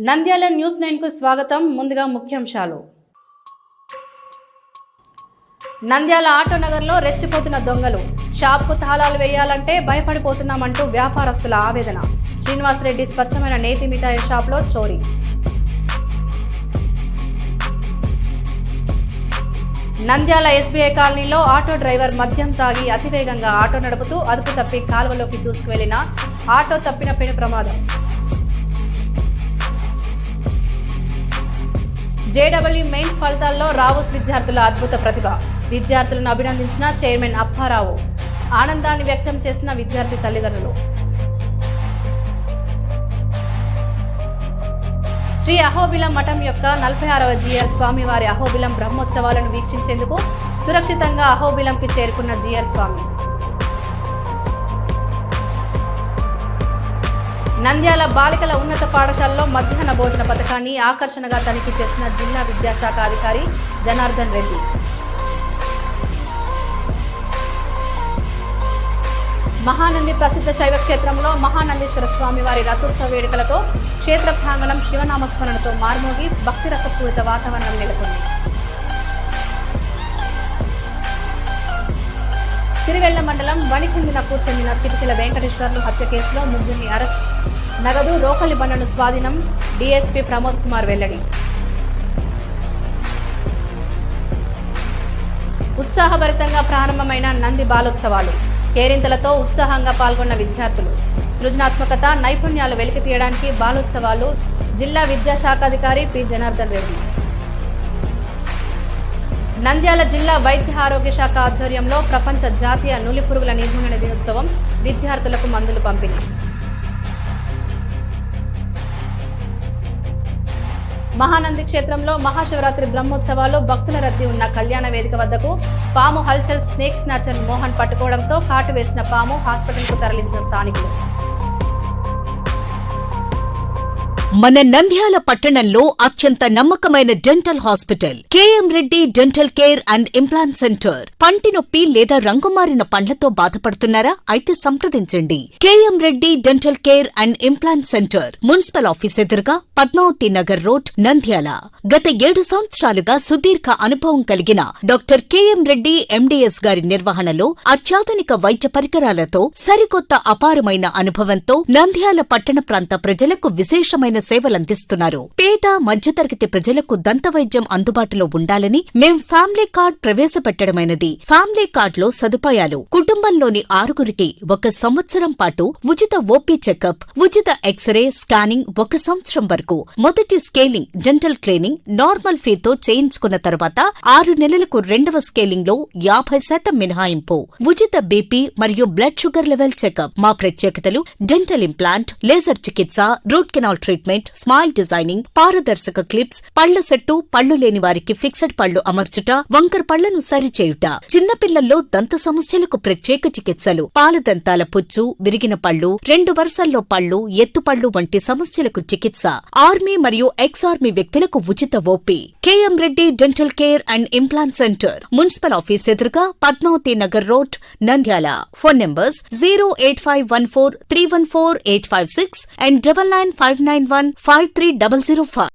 Nandyal news 9 కు స్వాగతం. ముందుగా ముఖ్యాంశాలు. నంద్యాల ఆటోనగర్లో రెచ్చిపోతున్న దొంగలు. షాప్కు తాళాలు వేయాలంటే భయపడిపోతున్నామంటూ వ్యాపారస్తుల ఆవేదన. శ్రీనివాసరెడ్డి స్వచ్ఛమైన నేతి మిఠాయి షాప్లో చోరీ. నంద్యాల ఎస్బీఐ కాలనీలో ఆటో డ్రైవర్ మద్యం తాగి అతివేగంగా ఆటో నడుపుతూ అదుపు తప్పి కాలువలోకి దూసుకువెళ్లిన ఆటో తప్పిన పెను ప్రమాదం. జేడబ్ల్యూ మెయిన్స్ ఫలితాల్లో రావుస్ విద్యార్థుల అద్భుత ప్రతిభ. విద్యార్థులను అభినందించిన చైర్మన్ అప్పారావు. ఆనందాన్ని వ్యక్తం చేసిన విద్యార్థి తల్లిదండ్రులు. శ్రీ అహోబిలం మఠం యొక్క 46వ జీఆర్ స్వామివారి అహోబిలం బ్రహ్మోత్సవాలను వీక్షించేందుకు సురక్షితంగా అహోబిలంకి చేరుకున్న జీఆర్ స్వామి. నంద్యాల బాలికల ఉన్నత పాఠశాలలో మధ్యాహ్న భోజన పథకాన్ని ఆకర్షణగా తనిఖీ చేసిన జిల్లా విద్యాశాఖ అధికారి జనార్దన్ రెడ్డి. మహానంది ప్రసిద్ధ శైవ క్షేత్రంలో మహానందీశ్వర స్వామివారి రథోత్సవ వేడుకలతో క్షేత్ర ప్రాంగణం శివనామస్మరణతో మార్మోగి భక్తిరసపూరిత వాతావరణం నెలకొంది. సిరివెళ్ల మండలం వణికిందినకు చెందిన చిటికెల వెంకటేశ్వర్లు హత్య కేసులో ముగ్గురిని అరెస్ట్. నగదు రోకలి బండను స్వాధీనం. డీఎస్పీ ప్రమోద్ కుమార్ వెల్లడి. ఉత్సాహభరితంగా ప్రారంభమైన నంది బాలోత్సవాలు. కేరింతలతో ఉత్సాహంగా పాల్గొన్న విద్యార్థులు. సృజనాత్మకత నైపుణ్యాలు వెలికి తీయడానికి బాలోత్సవాలు. జిల్లా విద్యాశాఖాధికారి పి జనార్దన్ రెడ్డి. నంద్యాల జిల్లా వైద్య ఆరోగ్య శాఖ ఆధ్వర్యంలో ప్రపంచ జాతీయ నులిపురుగుల నిర్మూలన దినోత్సవం. విద్యార్థులకు మందులు పంపిణీ. మహానంది క్షేత్రంలో మహాశివరాత్రి బ్రహ్మోత్సవాలు. భక్తుల రద్దీ ఉన్న కళ్యాణ వేదిక వద్దకు పాము హల్చల్ స్నేక్ స్నాచర్ మోహన్ పట్టుకోవడంతో కాటు వేసిన పాము హాస్పిటల్కు తరలించిన స్థానికులు. మన నంద్యాల పట్టణంలో అత్యంత నమ్మకమైన dental hospital KM Reddy dental care and implant centre. పంటి నొప్పి లేదా రంగుమారిన పండ్లతో బాధపడుతున్నారా? అయితే సంప్రదించండి. KM Reddy dental care and implant centre, municipal office ఎదురుగా, పద్మావతి నగర్ రోడ్, నంద్యాల. గత 7 సంవత్సరాలుగా సుదీర్ఘ అనుభవం కలిగిన డాక్టర్ కేఎం రెడ్డి ఎండీఎస్ గారి నిర్వహణలో అత్యాధునిక వైద్య పరికరాలతో సరికొత్త అపారమైన అనుభవంతో నంద్యాల పట్టణ ప్రాంత ప్రజలకు విశేషమైన సేవలందిస్తున్నారు. పేద మధ్యతరగతి ప్రజలకు దంతవైద్యం అందుబాటులో ఉండాలని మేం ఫ్యామిలీ కార్డ్ ప్రవేశపెట్టడమైనది. ఫ్యామిలీ కార్డ్ లో సదుపాయాలు: కుటుంబంలోని 6గురికి 1 సంవత్సరం పాటు ఉచిత ఓపీ చెకప్, ఉచిత ఎక్స్రే స్కానింగ్ 1 సంవత్సరం వరకు, మొదటి స్కేలింగ్ డెంటల్ క్లీనింగ్ నార్మల్ ఫీతో చేయించుకున్న తర్వాత 6 నెలలకు 2వ స్కేలింగ్ లో 50% మినహాయింపు, ఉచిత బీపీ మరియు బ్లడ్ షుగర్ లెవెల్ చెకప్. మా ప్రత్యేకతలు: డెంటల్ ఇంప్లాంట్, లేజర్ చికిత్స, root canal treatment, smile designing, పారదర్శక క్లిప్స్, పళ్ల సెట్టు, పళ్లు లేని వారికి ఫిక్సెడ్ పళ్లు అమర్చుట, వంకర పళ్లను సరిచేయుట, చిన్నపిల్లల్లో దంత సమస్యలకు ప్రత్యేక చికిత్సలు, పాలదంతాల పుచ్చు, విరిగిన పళ్లు, 2 వరుసల్లో పళ్లు, ఎత్తుపళ్లు వంటి సమస్యలకు చికిత్స, ఆర్మీ మరియు ఎక్స్ ఆర్మీ వ్యక్తులకు ఉచిత OP. KM Reddy dental care and implant centre, municipal office ఎదురుగా, Padmavathi Nagar road, Nandyal. Phone numbers 08514314856 and 9959153005.